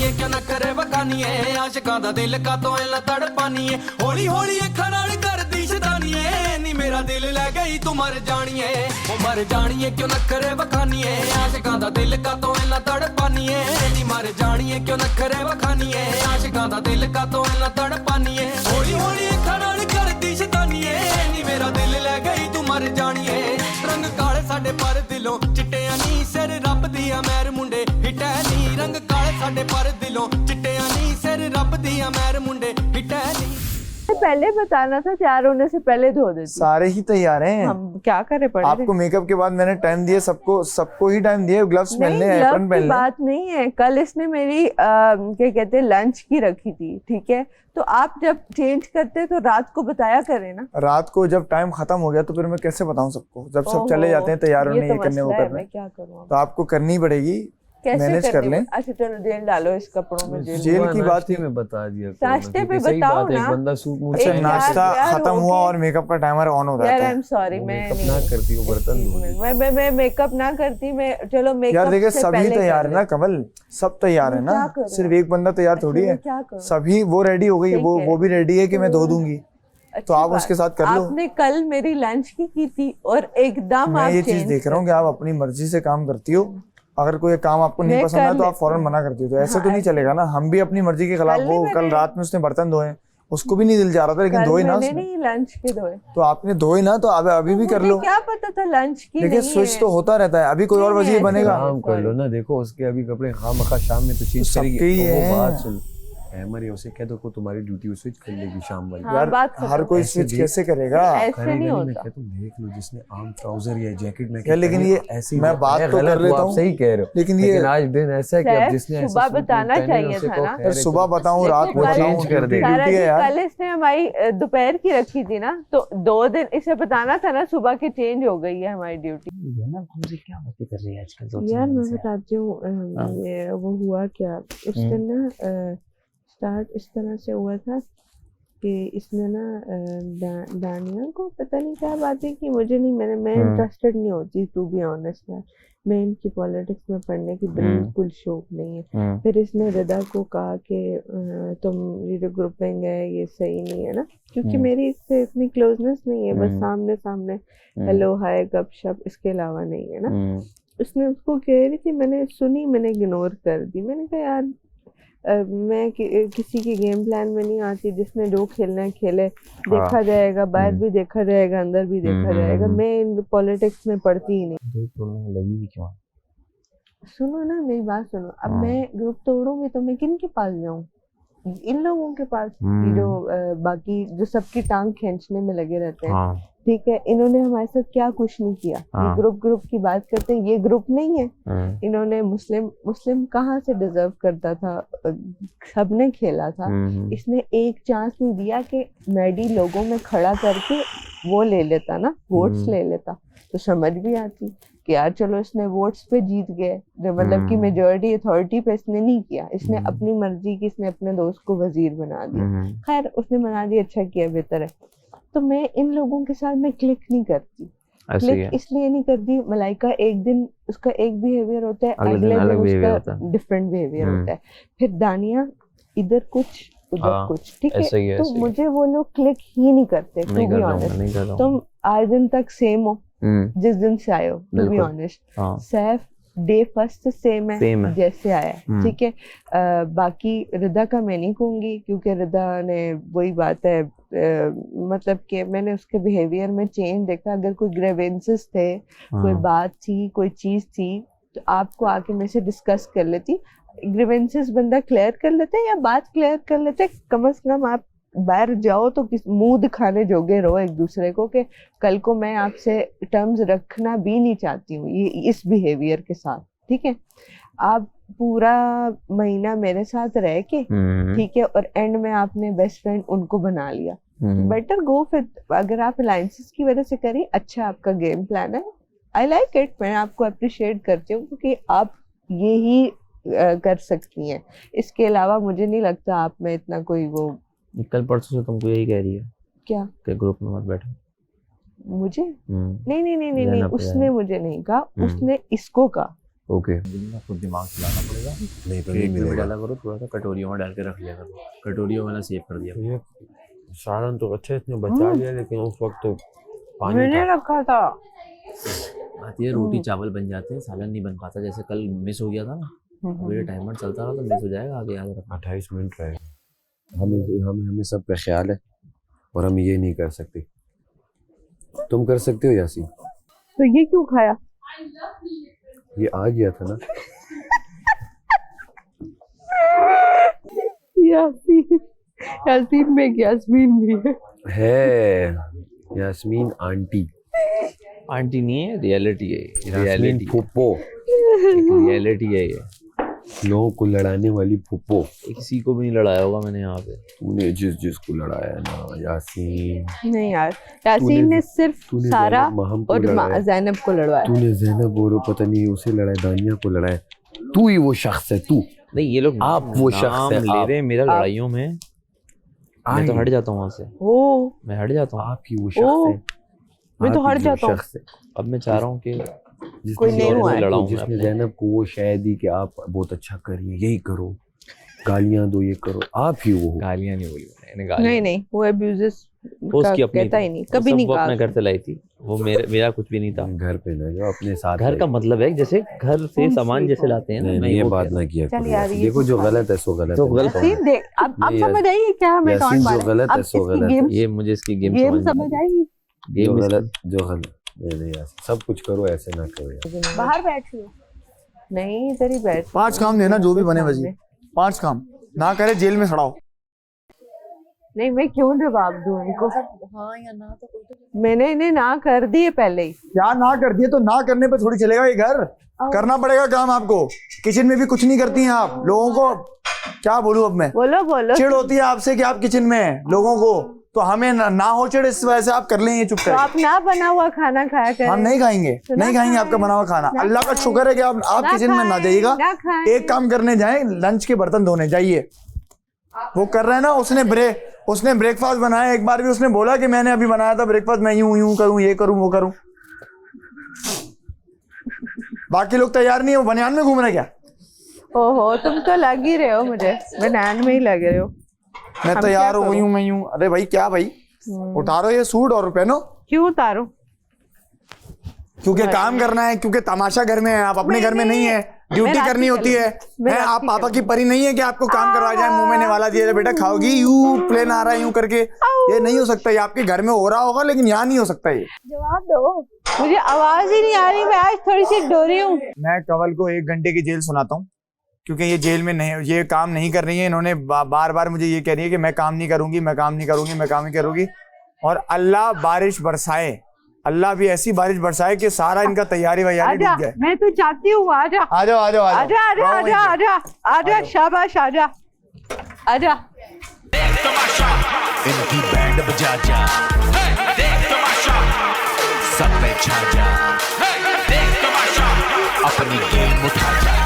जानिए क्यों न करे वकानिए आशिकां दा दिल का तो इला तड़पानिए हौली हौली अखां नाल करदी शैतानिए नी मेरा दिल ले गई तू मर जानिए ओ मर जानिए क्यों न करे वकानिए आशिकां दा दिल का तो इला तड़पानिए नी मर जानिए क्यों न करे वकानिए आशिकां दा दिल का तो इला तड़पानिए हौली हौली अखां नाल करदी शैतानिए नी मेरा दिल ले गई तू मर जानिए रंग काले साडे पर दिलों चिट्टियां नी सिर रब दिया मैर मुंडे हिटै नी रंग काले साडे पर दिलों चिट्टियां नी सिर रब दिया मैर मुंडे हिटै नी पहले बताना था, तैयार होने से पहले धो देती। सारे ही तैयार हैं। हम क्या करे पड़े आपको मेकअप के बाद मैंने टाइम दिया, सबको ही टाइम दिया, ग्लव्स पहनने, एप्रन पहनने। बात नहीं है, कल इसने मेरी क्या कहते हैं लंच की रखी थी, ठीक है, तो आप जब चेंज करते तो रात को बताया करें ना। रात को जब टाइम खत्म हो गया तो फिर मैं कैसे बताऊं सबको, जब सब चले जाते हैं तैयार होने, ये करने वो करने, मैं क्या करूं? तो आपको करनी पड़ेगी, मैनेज कर लें। अच्छा चलो जेल डालो इस कपड़ों में, जेल की बात ही में बता दिया, नाश्ते पे बताओ ना। बंदा सूट अच्छा नाश्ता खत्म हुआ और मेकअप का टाइमर ऑन हो जाता है। यार आई एम सॉरी, मैं ना करती हूँ बर्तन, मैं मेकअप ना करती, मैं चलो मेकअप यार देखिए सभी तैयार है ना कमल, सब तैयार है ना, सिर्फ एक बंदा तैयार थोड़ी है, सभी वो रेडी हो गई, वो भी रेडी है कि मैं धो दूंगी, तो आप उसके साथ कर लो। आपने कल मेरी लंच की थी और एकदम मैं ये चीज देख रहा हूँ कि आप अपनी मर्जी से काम करती हो, अगर कोई काम आपको नहीं पसंद है तो आप फौरन मना करती हो, तो ऐसे तो नहीं चलेगा ना। हम भी अपनी मर्जी के खिलाफ, वो कल रात में उसने बर्तन धोए, उसको भी नहीं दिल जा रहा था, लेकिन धोए ना उसने, नहीं लंच के धोए, तो आपने धोए ना, तो अभी भी कर लो। क्या पता था लंच की? देखिए स्विच तो होता रहता है, अभी कोई और वजह बनेगा, काम कर लो ना। देखो उसके अभी कपड़े खामखा शाम में तो चीज करेगी, वो बात सुन हैमर उसे कह दो को तुम्हारी ड्यूटी स्विच कर लेगी शाम वाली। यार हर कोई स्विच कैसे करेगा? ऐसे नहीं होता। मैं तुम देख लो जिसने आम ट्राउजर या जैकेट में, लेकिन ये ऐसी मैं बात तो कर लेता हूँ, सही कह रहे हो, लेकिन ये आज दिन ऐसा है कि अब जिसने सुबह बताना चाहिए था ना। फिर सुबह बताऊं, रात को चेंज कर दे। कल इसने हमारी दोपहर की रखी थी ना, तो 2 दिन इसे बताना था ना, सुबह की चेंज हो गई है हमारी ड्यूटी। ये ना तुमसे क्या बातें कर रही है आजकल? यार मैं बताती हूँ वो हुआ क्या, उस दिन ना स्टार्ट इस तरह से हुआ था कि इसने ना दानिया को पता नहीं क्या बातें की, मुझे नहीं, मैं इंटरेस्टेड नहीं होती, टू बी ऑनेस्ट यार, मैं इनकी पॉलिटिक्स में पढ़ने की बिल्कुल शौक नहीं है। फिर इसने रिदा को कहा कि तुम ये जो ग्रुपिंग है ये सही नहीं है ना, क्योंकि मेरी इससे इतनी क्लोजनेस नहीं है, बस सामने सामने हेलो हाय गपशप, इसके अलावा नहीं है ना। उसने उसको कह रही थी, मैंने सुनी, मैंने इग्नोर कर दी, मैंने कहा यार मैं किसी के गेम प्लान में नहीं आती, जिसने जो खेलना है खेले, देखा जाएगा, बाहर भी देखा जाएगा, अंदर भी देखा जाएगा, मैं इन पॉलिटिक्स में पढ़ती ही नहीं। लगी भी क्यों? सुनो ना मेरी बात सुनो, अब मैं ग्रुप तोड़ूंगी तो मैं किन के पास जाऊं? इन लोगों के पास, जो बाकी जो सबकी टांग खींचने में लगे रहते हैं, ठीक है, इन्होंने हमारे साथ क्या कुछ नहीं किया। ये ग्रुप की बात करते हैं, ये ग्रुप नहीं है। इन्होंने मुस्लिम कहाँ से डिजर्व करता था, सबने खेला था, इसने एक चांस नहीं दिया कि मैडी लोगों में खड़ा करके वो ले लेता ना, वोट्स ले लेता, तो समझ भी आती कि यार चलो इसने वोट्स पे जीत गए, जो मतलब कि मेजॉरिटी अथॉरिटी पे इसने नहीं किया, इसने अपनी मर्जी की, इसने अपने दोस्त को वजीर बना दिया, खैर उसने बना दिया, अच्छा किया, बेहतर है। तो मैं इन लोगों के साथ मैं क्लिक नहीं करती, क्लिक इसलिए नहीं करती, मलाइका एक दिन उसका एक बिहेवियर होता है, अगले दिन उसका डिफरेंट बिहेवियर होता है, फिर दानिया इधर कुछ उधर कुछ, ठीक है, तो मुझे वो लोग क्लिक ही नहीं करते, टू बी ऑनेस्ट। तुम आज दिन तक सेम हो जिस दिन से आए हो, to be honest, Saif day first same है जैसे आया, ठीक है। बाकी रिदा का मैं नहीं कहूँगी, क्योंकि रिदा ने वही बात है, मतलब कि मैंने उसके बिहेवियर में चेंज देखा, अगर कोई ग्रेवेंसेस थे, कोई बात थी, कोई चीज थी, तो आपको आके मेरे से डिस्कस कर लेती, ग्रेवेंसेस बंदा क्लियर कर लेते या बात क्लियर कर लेते, कम से कम आप बाहर जाओ तो मुंह दिखाने जोगे रहो एक दूसरे को कि कल को मैं आपसे टर्म्स रखना भी नहीं चाहती हूँ ये इस बिहेवियर के साथ, ठीक है। आप पूरा महीना मेरे साथ रह के, ठीक है, और एंड में आपने बेस्ट फ्रेंड उनको बना लिया, बेटर गो फिर, अगर आप अलायंसेस की वजह से करें, अच्छा आपका गेम प्लान है, आई लाइक इट, मैं आपको अप्रिशिएट करती हूँ, क्योंकि आप ये ही कर सकती हैं, इसके अलावा मुझे नहीं लगता आप में इतना कोई वो। कल परसों से तुमको यही कह रही है क्या कि ग्रुप में मत बैठो? मुझे नहीं, उसने मुझे नहीं कहा, उसने इसको कहा ओके खुद दिमाग चलाना पड़ेगा। नहीं तो नहीं प्लेट में मिलेगा। डाला करो, थोड़ा सा कटोरियों में डाल के रख लिया करो, कटोरियों वाला सेव कर दिया करो। ये सालन तो अच्छा इसने बचा लिया, लेकिन उस वक्त तो पानी मैंने था। रखा था। आती है रोटी चावल बन जाते हैं, सालन नहीं बन पाता। जैसे कल मिस हो गया था ना, मेरे टाइमर चलता रहा तो मिस हो जाएगा, आगे याद रखना। 28 मिनट रहे। हमें सब पे ख्याल है और हम ये नहीं कर सकते। तुम कर सकते हो यासीन? तो ये क्यों खाया? ये आ गया था ना। यासीन, यासीन में यास्मीन भी है। यास्मीन आंटी। आंटी नहीं है, रियलिटी है, यास्मीन रियलिटी फूफो, रियलिटी है ये। लोगों को लड़ाने वाली फूफो। किसी को भी नहीं लड़ाया होगा मैंने यहाँ पे। तूने जिसको लड़ाया ना यासीन। नहीं यार, यासीन ने सिर्फ तूने सारा ज़ैनब महम को और लड़ाया। ज़ैनब को लड़वाया। तूने ज़ैनब और पता नहीं उसे लड़ाया, दानिया को लड़ाया। तू ही वो शख्स है, तू। नहीं ये लोग आप वो शख्स नाम हैं, ले आप। रहे हैं मेरा लड़ाइयों में। मैं तो हट जाता हूँ वहां से, ओ, मैं हट जाता हूँ। आप ही वो शख्स है। मैं तो आप ही हट वो जाता हूँ। शख्स है। अब मैं चाह रहा हूँ कि कोई नहीं हुआ है। लड़ाऊं मैं जिसने अपने। ज़ैनब को वो शायद दी कि आप बहुत अच्छा करिए, यही करो, गालियां दो, ये करो। आप ही वो हो। गालियां नहीं बोली मैंने, गालियां नहीं नहीं, वो अब्यूजेस वो उसकी अपनी कहता थी। ही नहीं, वो कभी सब नहीं वो कहा। अपने घर से लाई थी, वो मेरा कुछ भी नहीं था। घर पे ना जाओ, अपने साथ घर का मतलब है जैसे घर से सामान जैसे लाते हैं ना, नहीं मैं नहीं, ये वो बात कह ना किया चल करो यार, यासीन। ये देखो जो कुछ गलत है सो गलत तो है। गलत यासीन देख, अब नहीं, समझ आई क्या हमें यासीन टॉन्ट जो मारे? गलत है अब सो इसकी गलत है। गेम ये मुझे इसकी गेम समझ आई। गेम जो गलत नहीं नहीं यासीन, सब कुछ करो, ऐसे ना करो यार। बाहर बैठ लो। नहीं, इधर ही बैठ। 5 काम देना जो भी बने वजीर, 5 काम ना करे जेल में खड़ाओ। नहीं, मैं क्यों जवाब दूं इनको? हाँ या ना तो मैंने इन्हें ना कर दिए पहले ही। क्या ना कर दिए तो ना करने पे थोड़ी चलेगा ये घर। करना पड़ेगा काम आपको। किचन में भी कुछ नहीं करती हैं आप। लोगों को क्या बोलूं अब मैं, बोलो बोलो। चिढ़ होती है आपसे कि आप किचन में हैं लोगों को, तो हमें ना हो चिढ़, इस वजह से आप कर लेंगे चुप तो कर। आप ना बना हुआ खाना खाया करें। हम नहीं खाएंगे, तो नहीं ना खाएंगे आपका खाएं। बना हुआ खाना। ना अल्लाह का खाएं। शुक्र है कि आप ना किचन में ना खाएं, जाइएगा। ना खाएं। एक काम करने जाएं, लंच के बर्तन धोने जाइए। वो कर रहे हैं ना, उसने ब्रेकफास्ट बनाया। एक बार भी उसने बोला कि मैंने अभी बनाया था ब्रेकफास्ट, मैं यूं करूं, ये करूं, वो करूं। बाकी लोग तैयार नहीं है, वो बनियान में घूम रहे क्या? ओहो, तुम तो लग ही रहे हो मुझे, बनान में ही लग रहे हो। मैं हम तैयार क्या हो गई हूँ, मैं यूं। अरे भाई क्या भाई, उतारो ये सूट और पहनो। क्यों उतारो? क्योंकि काम करना है, क्योंकि तमाशा घर में है, आप अपने घर में नहीं है, ड्यूटी रात करनी की होती है। मैं हैं रात आप की पापा की परी नहीं है कि आपको काम करवा जाए, मुंह में निवाला दिया जाए, बेटा खाओगी, यूं प्लेन आ रहा है यूं करके। ये नहीं हो सकता। ये आपके घर में हो रहा होगा लेकिन यहाँ नहीं हो सकता। ये जवाब दो। मुझे आवाज ही नहीं आ रही, मैं आज थोड़ी सी डोरी हूँ। मैं कंवल को 1 घंटे की जेल सुनाता हूँ, क्योंकि ये जेल में नहीं, ये काम नहीं कर रही है। इन्होंने बार बार मुझे ये कह रही है कि मैं काम नहीं करूंगी, मैं काम नहीं करूंगी, मैं काम नहीं करूंगी। और अल्लाह बारिश बरसाए, अल्लाह भी ऐसी बारिश बरसाए कि सारा इनका तैयारी वैयारी आजा, डूब जाए। मैं तो चाहती हूँ आजा। आ जाओ आ जाओ आ आजा जाओ, आजा रहो वहीं आजा पे। आजा आजा, शाबाश आजा आजा। इनकी बैंड बजा जा, देख तमाशा, सब पे छा जा, देख तमाशा, अपनी गेम उठा जा।